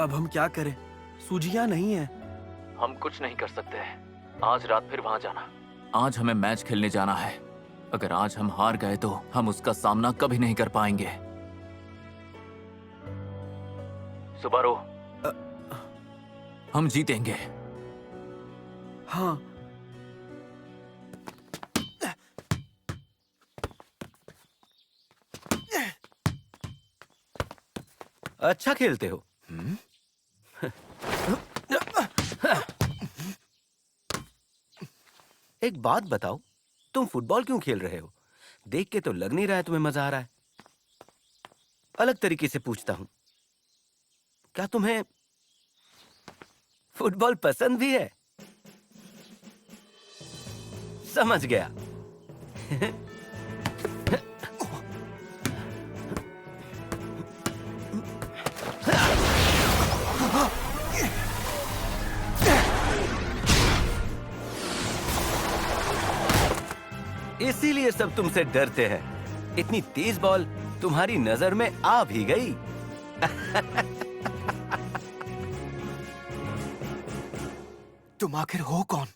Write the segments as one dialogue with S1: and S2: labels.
S1: अब हम क्या करें? सूझियां नहीं है।
S2: हम कुछ नहीं कर सकते। आज रात फिर वहां जाना। आज हमें मैच खेलने जाना है। अगर आज हम हार गए तो हम उसका सामना कभी नहीं कर पाएंगे। सुबारो, हम जीतेंगे।
S1: हाँ।
S3: अच्छा खेलते हो। एक बात बताओ, तुम फुटबॉल क्यों खेल रहे हो? देख के तो लग नहीं रहा है तुम्हें मजा आ रहा है। अलग तरीके से पूछता हूं, क्या तुम्हें फुटबॉल पसंद भी है? समझ गया। इसीलिए सब तुमसे डरते हैं। इतनी तेज बॉल तुम्हारी नजर में आ भी गई।
S4: तुम आखिर हो कौन?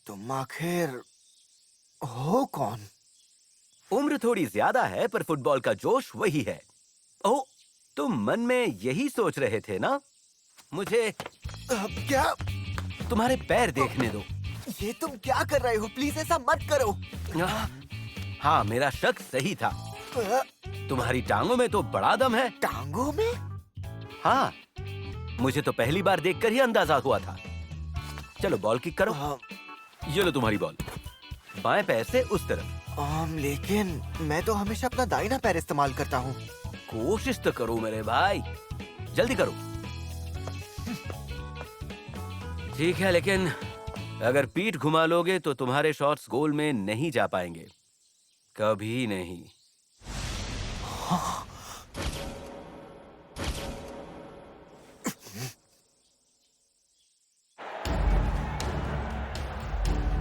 S4: तुम आखिर हो कौन?
S3: उम्र थोड़ी ज्यादा है पर फुटबॉल का जोश वही है। ओह, तुम मन में यही सोच रहे थे ना? मुझे
S4: क्या?
S3: तुम्हारे पैर देखने दो।
S4: ये तुम क्या कर रहे हो? प्लीज ऐसा मत करो।
S3: हाँ, मेरा शक सही था। तुम्हारी टांगों में तो बड़ा दम है।
S4: टांगों में?
S3: हाँ, मुझे तो पहली बार देखकर ही अंदाजा हुआ था। चलो बॉल किक करो। ये लो तुम्हारी बॉल। बाएं पैर से उस तरफ।
S4: लेकिन मैं तो हमेशा अपना दाहिना पैर इस्तेमाल करता हूँ।
S3: कोशिश तो करो मेरे भाई, जल्दी करो। ठीक है, लेकिन अगर पीठ घुमा लोगे तो तुम्हारे शॉट्स गोल में नहीं जा पाएंगे, कभी नहीं।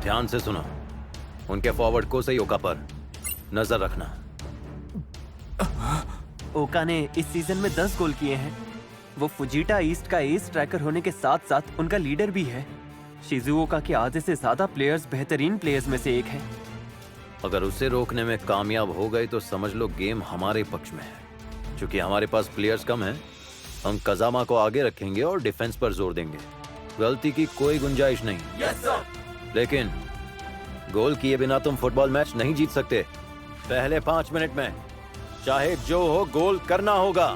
S5: ध्यान से सुनो, उनके फॉरवर्ड को सही ओका पर नजर रखना।
S6: ओका ने इस सीजन में 10 गोल किए हैं। वो फुजीटा ईस्ट का एस स्ट्राइकर होने के साथ साथ उनका लीडर भी है। शिजुओका के आधे से ज्यादा प्लेयर्स बेहतरीन प्लेयर्स में से एक है।
S5: अगर उसे रोकने में कामयाब हो गए तो समझ लो गेम हमारे पक्ष में है। क्योंकि हमारे पास प्लेयर्स कम हैं, हम कजामा को आगे रखेंगे और डिफेंस पर जोर देंगे। गलती की कोई गुंजाइश नहीं।
S3: Yes sir.
S5: लेकिन गोल किए बिना तुम फुटबॉल मैच नहीं जीत सकते। पहले 5 मिनट में चाहे जो हो गोल करना होगा।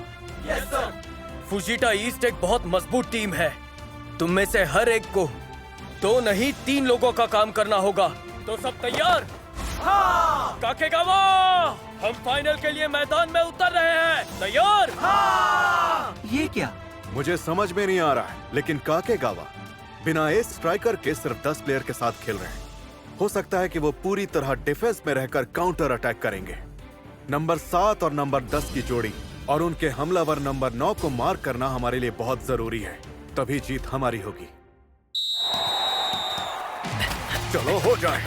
S3: Yes sir.
S1: फुजीटा ईस्ट एक बहुत मजबूत टीम है। तुम में से हर एक को 2 नहीं 3 लोगों का काम करना होगा। तो सब तैयार? हाँ! काकेगावा, हम फाइनल के लिए मैदान में उतर रहे हैं। तैयार?
S3: हाँ!
S6: ये क्या?
S7: मुझे समझ में नहीं आ रहा है, लेकिन काकेगावा बिना एस स्ट्राइकर के सिर्फ 10 प्लेयर के साथ खेल रहे हैं। हो सकता है कि वो पूरी तरह डिफेंस में रहकर काउंटर अटैक करेंगे। नंबर 7 और नंबर 10 की जोड़ी और उनके हमलावर नंबर 9 को मार्क करना हमारे लिए बहुत जरूरी है, तभी जीत हमारी होगी। चलो हो जाए।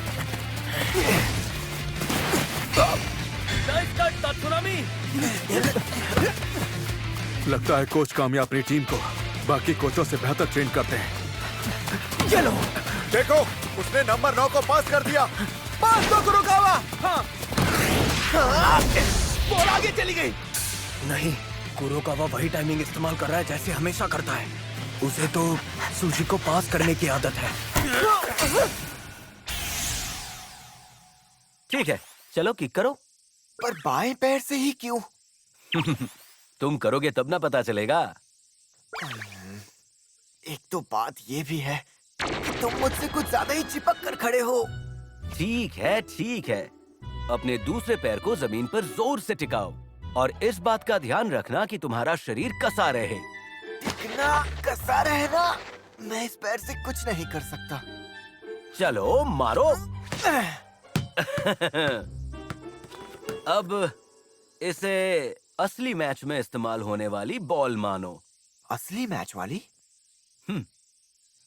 S1: नाइस कट तात्सुनामी।
S7: लगता है कोच कामयाब अपनी टीम को बाकी कोचों से बेहतर ट्रेन करते हैं।
S1: चलो
S7: देखो, उसने नंबर 9 को पास कर दिया।
S1: पास तो कुरोकावा। हाँ बॉल आगे चली गई। नहीं, कुरोकावा वही टाइमिंग इस्तेमाल कर रहा है जैसे हमेशा करता है। उसे तो सूजी को पास करने की आदत है।
S3: ठीक है, चलो किक करो।
S4: पर बाएं पैर से ही क्यों?
S3: तुम करोगे तब ना पता चलेगा।
S4: एक तो बात ये भी है कि तुम मुझसे कुछ ज्यादा ही चिपक कर खड़े हो।
S3: ठीक है, ठीक है। अपने दूसरे पैर को जमीन पर जोर से टिकाओ और इस बात का ध्यान रखना कि तुम्हारा शरीर कसा रहे।
S4: टिकना, कसा रहना, मैं इस पैर से कुछ नहीं कर सकता।
S3: चलो मारो। अब इसे असली मैच में इस्तेमाल होने वाली बॉल मानो।
S4: असली मैच वाली?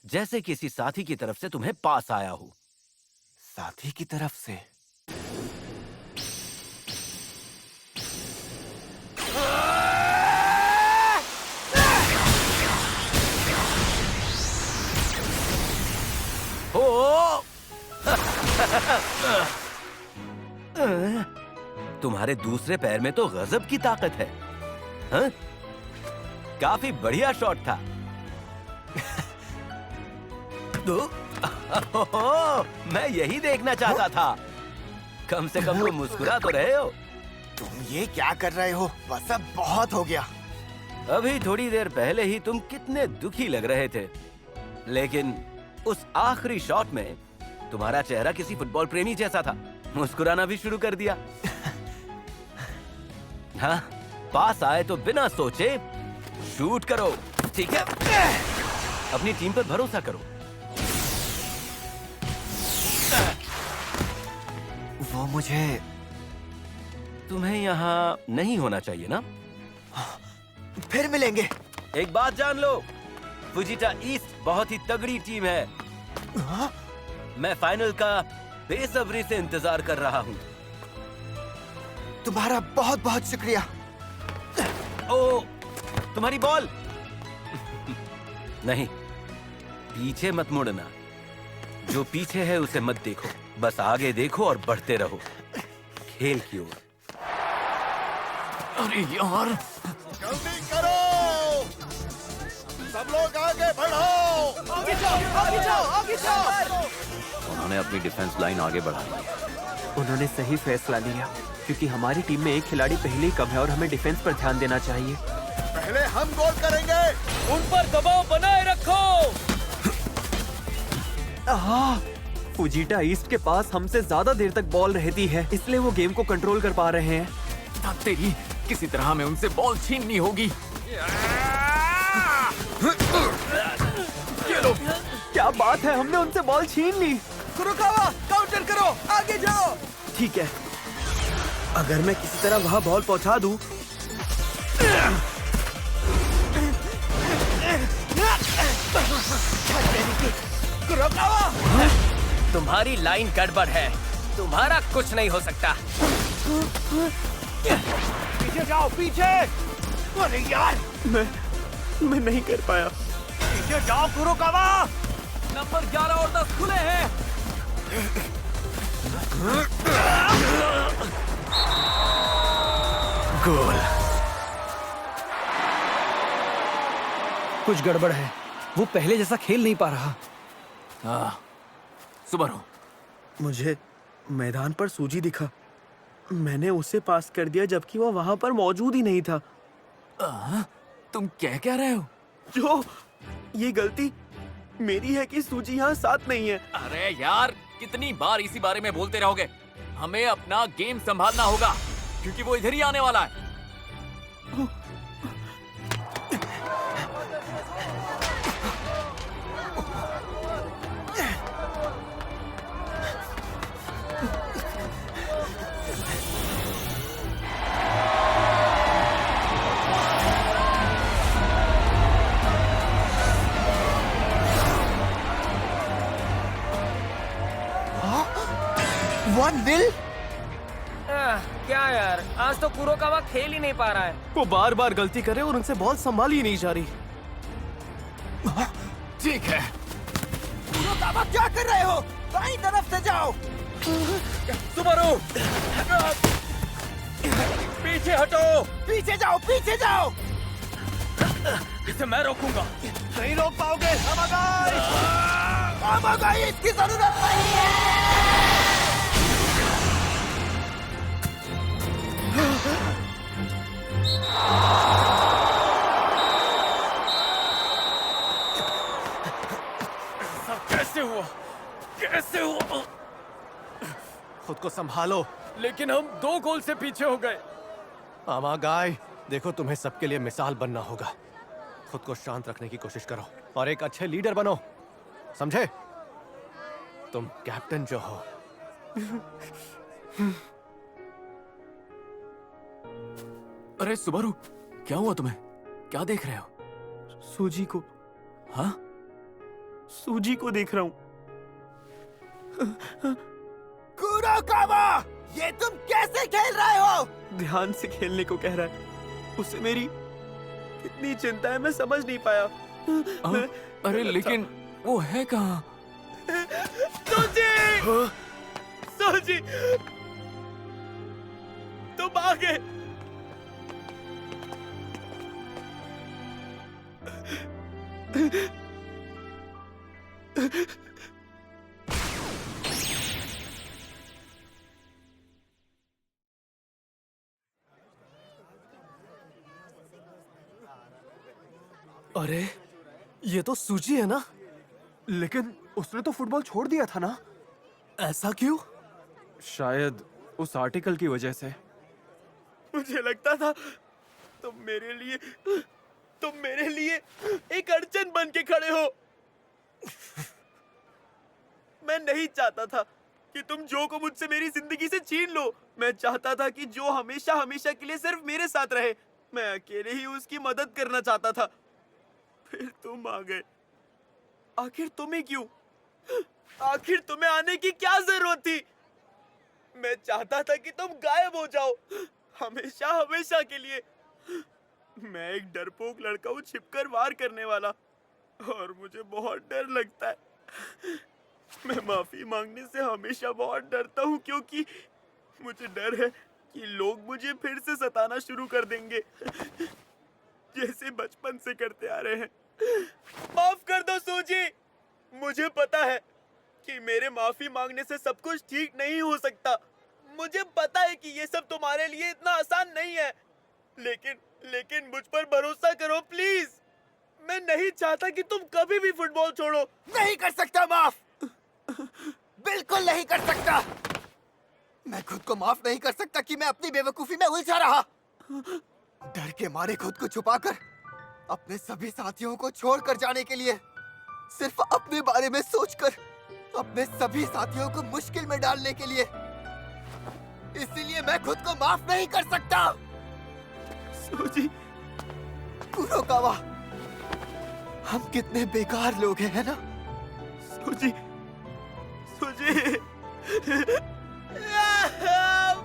S3: जैसे किसी साथी की तरफ से तुम्हें पास आया हो।
S4: साथी की तरफ से?
S3: हो तुम्हारे दूसरे पैर में तो गजब की ताकत है। हाँ? काफी बढ़िया शॉट था। मैं यही देखना चाहता था। कम से कम तुम मुस्कुरा तो रहे हो।
S4: तुम ये क्या कर रहे हो? बस अब बहुत हो गया।
S3: अभी थोड़ी देर पहले ही तुम कितने दुखी लग रहे थे, लेकिन उस आखिरी शॉट में तुम्हारा चेहरा किसी फुटबॉल प्रेमी जैसा था। मुस्कुराना भी शुरू कर दिया। हाँ, पास आए तो बिना सोचे शूट करो, ठीक है? अपनी टीम पर भरोसा करो।
S4: वो मुझे
S3: तुम्हें यहाँ नहीं होना चाहिए ना?
S4: फिर मिलेंगे।
S3: एक बात जान लो, फुजीटा ईस्ट बहुत ही तगड़ी टीम है।
S4: हाँ?
S3: मैं फाइनल का बेसब्री से इंतजार कर रहा हूँ।
S4: तुम्हारा बहुत बहुत शुक्रिया।
S3: ओ, तुम्हारी बॉल। नहीं, पीछे मत मुड़ना। जो पीछे है उसे मत देखो, बस आगे देखो और बढ़ते रहो खेल की ओर।
S2: अरे यार,
S7: जल्दी करो, सब लोग आगे बढ़ो।
S4: आगे जाओ, आगे जाओ, आगे जाओ।
S5: उन्होंने अपनी डिफेंस लाइन आगे बढ़ाई।
S6: उन्होंने सही फैसला लिया, क्योंकि हमारी टीम में एक खिलाड़ी पहले ही कम है और हमें डिफेंस पर ध्यान देना चाहिए।
S7: पहले हम गोल करेंगे।
S1: उन पर दबाव बनाए रखो।
S6: फुजीटा ईस्ट के पास हमसे ज्यादा देर तक बॉल रहती है, इसलिए वो गेम को कंट्रोल कर पा रहे हैं।
S2: तेरी किसी तरह हमें उनसे बॉल छीननी होगी।
S6: चलो, क्या बात है, हमने उनसे बॉल छीन ली।
S4: कुरोकावा, काउंटर करो, आगे जाओ।
S6: ठीक है,
S1: अगर मैं किसी तरह वहां बॉल पहुंचा दूं, तुम्हारी लाइन गड़बड़ है, तुम्हारा कुछ नहीं हो सकता।
S4: पीछे जाओ, पीछे। अरे यार,
S6: मैं नहीं कर पाया।
S4: पीछे जाओ कुरोकावा।
S2: नंबर 11 और 10 खुले हैं।
S1: गोल। कुछ गड़बड़ है, वो पहले जैसा खेल नहीं पा रहा।
S2: सुबरो,
S8: मुझे मैदान पर सूजी दिखा। मैंने उसे पास कर दिया जबकि वो वहां पर मौजूद ही नहीं था।
S2: तुम क्या रहे हो?
S8: जो ये गलती मेरी है कि सूजी यहाँ साथ नहीं है।
S2: अरे यार, कितनी बार इसी बारे में बोलते रहोगे? हमें अपना गेम संभालना होगा, क्योंकि वो इधर ही आने वाला है।
S4: 1-0।
S1: क्या यार, आज तो कुरोकावा खेल ही नहीं पा रहा है।
S8: वो बार बार गलती करे और उनसे बॉल संभाली ही नहीं जा रही।
S2: ठीक है।
S4: कुरोकावा क्या कर रहे हो? दाईं तरफ से जाओ।
S1: सुबारू, पीछे हटो।
S4: पीछे जाओ, पीछे जाओ।
S1: इसे मैं रोकूंगा।
S4: नहीं रोक पाओगे। आमागाई इसकी जरूरत नहीं है।
S1: सब कैसे हुआ? कैसे हुआ?
S8: खुद को संभालो।
S1: लेकिन हम 2 गोल से पीछे हो गए।
S8: आमागाई, देखो तुम्हें सबके लिए मिसाल बनना होगा। खुद को शांत रखने की कोशिश करो और एक अच्छे लीडर बनो, समझे? तुम कैप्टन जो हो।
S2: अरे सुबारू, क्या हुआ तुम्हें? क्या देख रहे हो?
S8: सूजी को।
S2: हाँ?
S8: सूजी को देख रहा हूँ।
S4: कुरोकावा, ये तुम कैसे खेल रहे हो?
S8: ध्यान से खेलने को कह रहा है। उसे मेरी कितनी चिंता है, मैं समझ नहीं पाया।
S2: अरे लेकिन वो है कहाँ?
S8: सूजी! सूजी! तुम आ गए। अरे, ये तो सूजी है ना? लेकिन उसने तो फुटबॉल छोड़ दिया था ना? ऐसा क्यों? शायद उस आर्टिकल की वजह से। मुझे लगता था तुम मेरे लिए एक अड़चन बन के खड़े हो। मैं नहीं चाहता था कि तुम जो को मुझसे मेरी जिंदगी से छीन लो। मैं चाहता था कि जो हमेशा हमेशा के लिए सिर्फ मेरे साथ रहे। मैं अकेले ही उसकी मदद करना चाहता था। फिर तुम आ गए। आखिर तुम्हें क्यों? आखिर तुम्हें आने की क्या जरूरत थी? मैं चाहता था कि तुम गायब हो जाओ, हमेशा हमेशा के लिए। मैं एक डरपोक लड़का हूँ, छिपकर वार करने वाला, और मुझे बहुत डर लगता है। मैं माफी मांगने से हमेशा बहुत डरता हूँ, क्योंकि मुझे डर है कि लोग मुझे फिर से सताना शुरू कर देंगे, जैसे बचपन से करते आ रहे हैं। माफ कर दो सूजी। मुझे पता है कि मेरे माफी मांगने से सब कुछ ठीक नहीं हो सकता। मुझे पता है कि ये सब तुम्हारे लिए इतना आसान नहीं है, लेकिन मुझ पर भरोसा करो प्लीज। मैं नहीं चाहता कि तुम कभी भी फुटबॉल छोड़ो।
S4: नहीं कर सकता माफ। बिल्कुल नहीं कर सकता। मैं खुद को माफ नहीं कर सकता कि मैं अपनी बेवकूफी में उलझा रहा। डर के मारे खुद को छुपाकर, अपने सभी साथियों को छोड़कर जाने के लिए, सिर्फ अपने बारे में सोचकर, अपने सभी साथियों को मुश्किल में डालने के लिए। इसीलिए मैं खुद को माफ नहीं कर सकता।
S8: सूजी,
S4: कुरोकावा, हम कितने बेकार लोग हैं, है ना?
S8: सूजी, सूजी।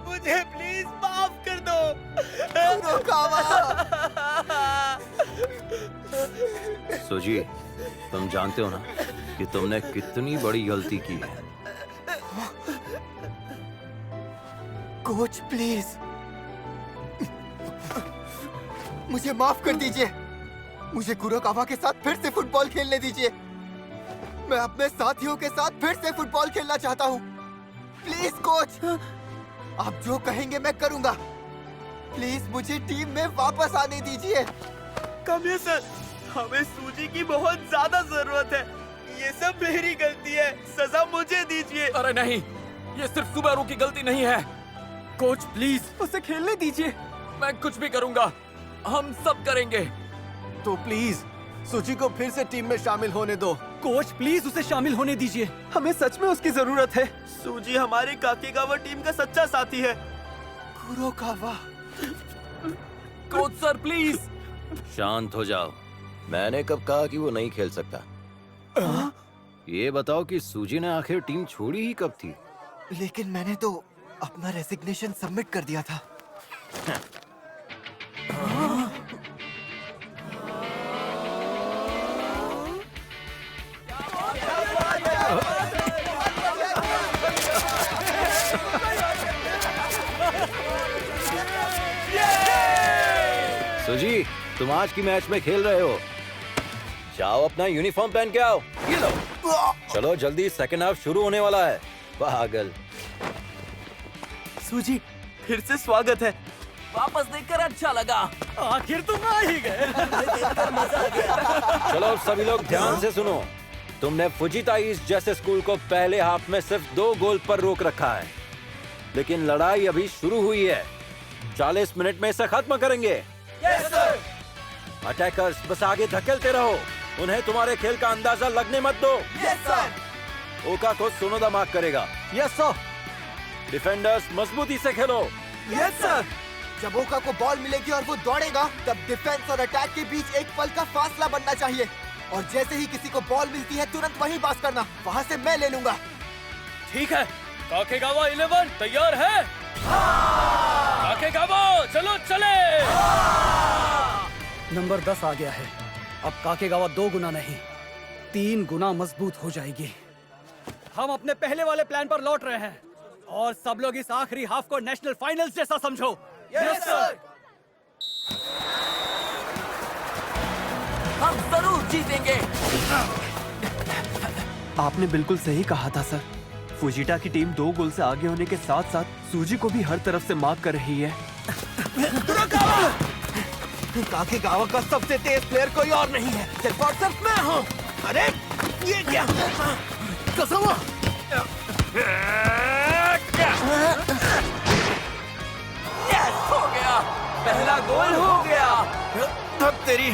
S8: मुझे प्लीज माफ कर दो।
S4: कुरोकावा।
S5: सुजी, तुम जानते हो ना कि तुमने कितनी बड़ी गलती की है।
S4: कोच प्लीज, मुझे माफ कर दीजिए। मुझे कुरोकावा के साथ फिर से फुटबॉल खेलने दीजिए। मैं अपने साथियों के साथ फिर से फुटबॉल खेलना चाहता हूँ। प्लीज कोच, आप जो कहेंगे मैं करूँगा। प्लीज मुझे टीम में वापस आने दीजिए।
S8: कमिश्नर, हमें सूजी की बहुत ज्यादा जरूरत है। ये सब मेरी गलती है, सजा मुझे दीजिए।
S2: अरे नहीं, ये सिर्फ सुबारू की गलती नहीं है।
S1: कोच प्लीज,
S8: उसे खेलने दीजिए।
S2: मैं कुछ भी करूंगा, हम सब करेंगे।
S8: तो प्लीज सूजी को फिर से टीम में शामिल होने दो। कोच प्लीज उसे शामिल होने दीजिए। हमें सच में उसकी जरूरत है। सूजी हमारे काकेगावा टीम का सच्चा साथी है।
S4: Kurokawa,
S2: coach sir please.
S5: शांत हो जाओ। मैंने कब कहा कि वो नहीं खेल सकता? ये बताओ कि सूजी ने आखिर टीम छोड़ी ही कब थी?
S4: लेकिन मैंने तो अपना रेजिग्नेशन सबमिट कर दिया था।
S5: सुजी, तुम आज की मैच में खेल रहे हो। जाओ अपना यूनिफॉर्म पहन के आओ। ये लो। चलो जल्दी, सेकंड हाफ शुरू होने वाला है। पागल।
S8: सूजी, फिर से स्वागत है।
S2: वापस देखकर अच्छा लगा।
S1: आखिर तुम आ ही गए।
S5: चलो अब सभी लोग ध्यान से सुनो। तुमने फुजीता ईस्ट जैसे स्कूल को पहले हाफ में सिर्फ 2 गोल पर रोक रखा है, लेकिन लड़ाई अभी शुरू हुई है। 40 मिनट में इसे खत्म करेंगे। अटैकर्स बस आगे धकेलते रहो, उन्हें तुम्हारे खेल का अंदाजा लगने मत दो। ओका को सुनोदा मार्क करेगा।
S3: Yes sir.
S5: डिफेंडर्स मजबूती से खेलो।
S4: Yes sir. जब ओका को बॉल मिलेगी और वो दौड़ेगा, तब डिफेंस और अटैक के बीच एक पल का फासला बनना चाहिए, और जैसे ही किसी को बॉल मिलती है तुरंत वहीं पास करना। वहाँ से मैं ले लूंगा।
S1: ठीक है, काकेगावा 11 तैयार है? काकेगावा चलो चले।
S9: नंबर 10 आ गया है। अब काकेगावा 2 गुना नहीं 3 गुना मजबूत हो जाएगी। हम अपने पहले वाले प्लान पर लौट रहे हैं और सब लोग इस आखिरी हाफ को नेशनल फाइनल्स जैसा समझो।
S4: Yes sir.
S2: हम जरूर जीतेंगे।
S6: आपने बिल्कुल सही कहा था सर। फुजीटा की टीम 2 गोल से आगे होने के साथ साथ सूजी को भी हर तरफ से मार्क कर रही है।
S4: काकेगावा का सबसे तेज प्लेयर कोई और नहीं है, सिर्फ और सिर्फ मैं हूँ। अरे ये क्या? कसावा!
S2: यस, हो गया। पहला गोल हो गया।
S4: अब तेरी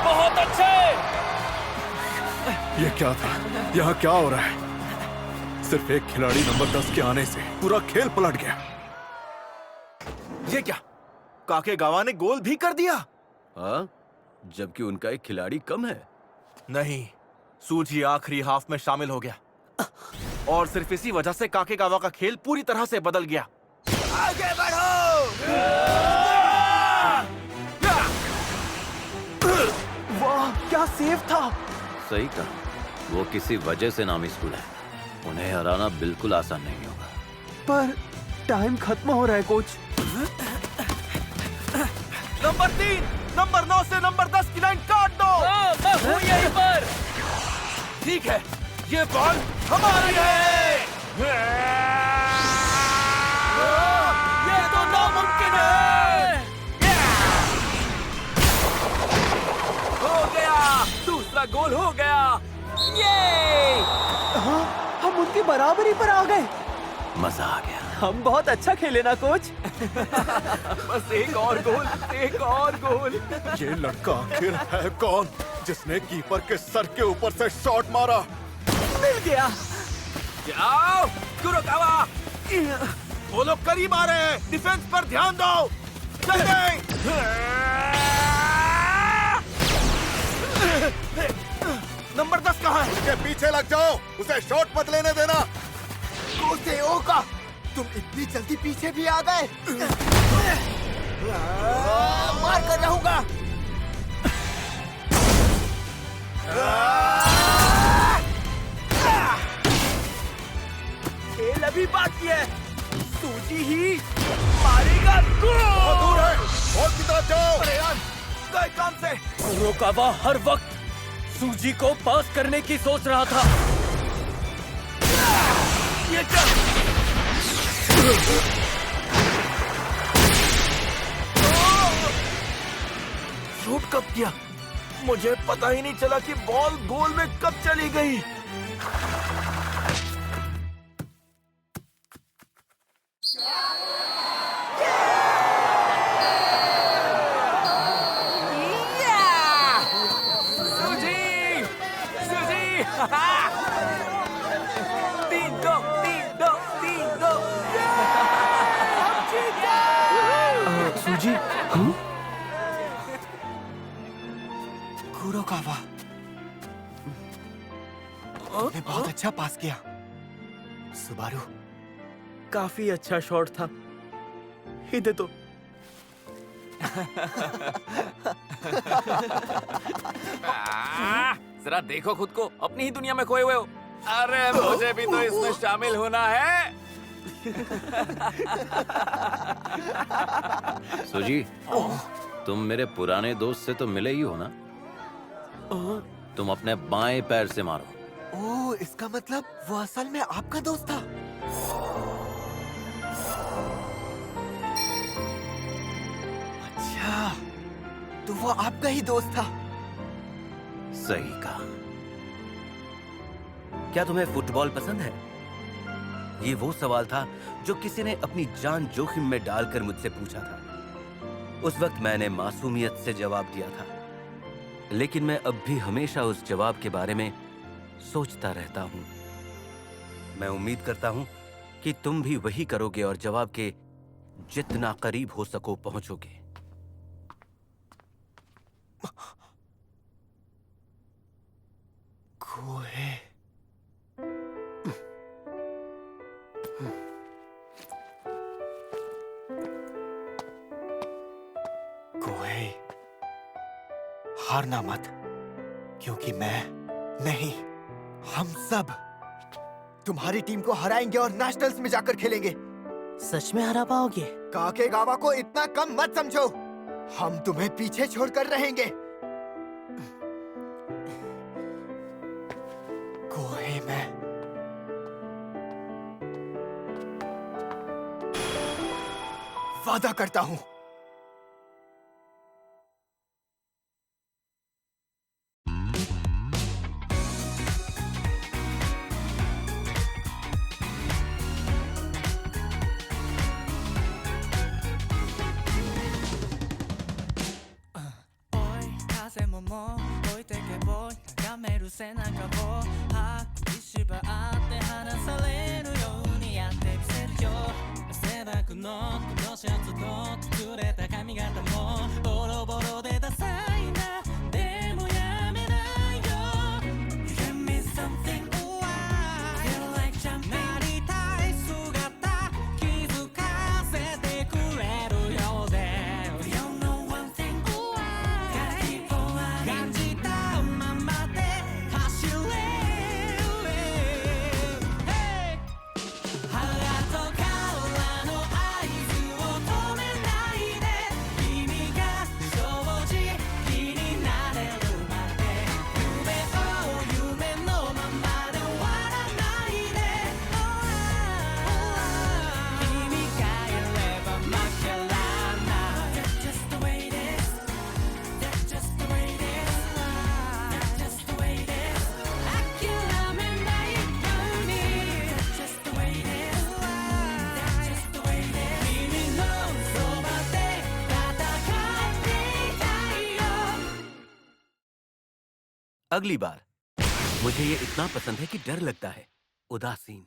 S1: बहुत अच्छे।
S7: ये क्या था? यहाँ क्या हो रहा है? सिर्फ एक खिलाड़ी नंबर 10 के आने से पूरा खेल पलट गया।
S8: ये क्या? काकेगावा ने गोल भी कर दिया?
S3: हाँ, जबकि उनका एक खिलाड़ी कम है।
S8: नहीं, सूजी आखिरी हाफ में शामिल हो गया और सिर्फ इसी वजह से काकेगावा का खेल पूरी तरह से बदल गया।
S4: आगे बढ़ो।
S6: वाह, क्या सेव था।
S5: सही कहा, वो किसी वजह से नामी स्कूल है। उन्हें हराना बिल्कुल आसान नहीं होगा।
S6: पर टाइम खत्म हो रहा है कोच।
S8: नंबर 3, नंबर 9 से नंबर 10 की लाइन काट दो।
S1: मैं हूँ यहीं पर।
S8: ठीक है, ये बॉल हमारी है।
S1: ये तो नामुमकिन है।
S2: हो गया, दूसरा गोल हो गया। ये
S6: हाँ, हम उनकी बराबरी पर आ गए।
S5: मजा आ गया।
S6: हम बहुत अच्छा खेले ना कोच।
S8: बस एक और गोल, एक और गोल।
S7: ये लड़का आखिर है कौन जिसने कीपर के सर के ऊपर से शॉट मारा?
S6: मिल गया।
S8: जाओ कुरोकावा, वो लोग करीब आ रहे हैं। डिफेंस पर ध्यान दो। जल्दी। नंबर 10 कहाँ है?
S7: उसके पीछे लग जाओ, उसे शॉट मत लेने देना।
S4: उसे ओका, तुम इतनी जल्दी पीछे भी आ गए। मार कर रहूंगा।
S8: खेल अभी बाकी है। सूजी ही मारेगा गोल।
S7: दूर है, बॉल की तरफ जाओ।
S8: अरे यार, गए काम से।
S1: कुरोकावा हर वक्त सूजी को पास करने की सोच रहा था।
S8: ये क्या? शूट कब किया? मुझे पता ही नहीं चला कि बॉल गोल में कब चली गई।
S2: सूजी, सूजी। 3-2, 3-2, 3-2।
S6: सूजी,
S4: कुरोकावा, तुमने बहुत अच्छा पास किया। सुबारू,
S8: काफी अच्छा शॉट था। इधर तो
S2: जरा देखो खुद को, अपनी ही दुनिया में खोए हुए हो। अरे मुझे भी तो इसमें शामिल होना है।
S5: सुजी, तुम मेरे पुराने दोस्त से तो मिले ही हो ना? तुम अपने बाएं पैर से मारो।
S4: ओह, इसका मतलब वो असल में आपका दोस्त था। अच्छा, तो वो आपका ही दोस्त था।
S5: सही कहा।
S3: क्या तुम्हें फुटबॉल पसंद है? ये वो सवाल था जो किसी ने अपनी जान जोखिम में डालकर मुझसे पूछा था। उस वक्त मैंने मासूमियत से जवाब दिया था, लेकिन मैं अब भी हमेशा उस जवाब के बारे में सोचता रहता हूं। मैं उम्मीद करता हूं कि तुम भी वही करोगे और जवाब के जितना करीब हो सको पहुंचोगे।
S4: कोहे, कोहे, हारना मत, क्योंकि मैं नहीं, हम सब तुम्हारी टीम को हराएंगे और नेशनल्स में जाकर खेलेंगे।
S10: सच में हरा पाओगे?
S4: काकेगावा को इतना कम मत समझो। हम तुम्हें पीछे छोड़कर रहेंगे। कोहे, मैं वादा करता हूं।
S3: अगली बार मुझे ये इतना पसंद है कि डर लगता है। उदासीन।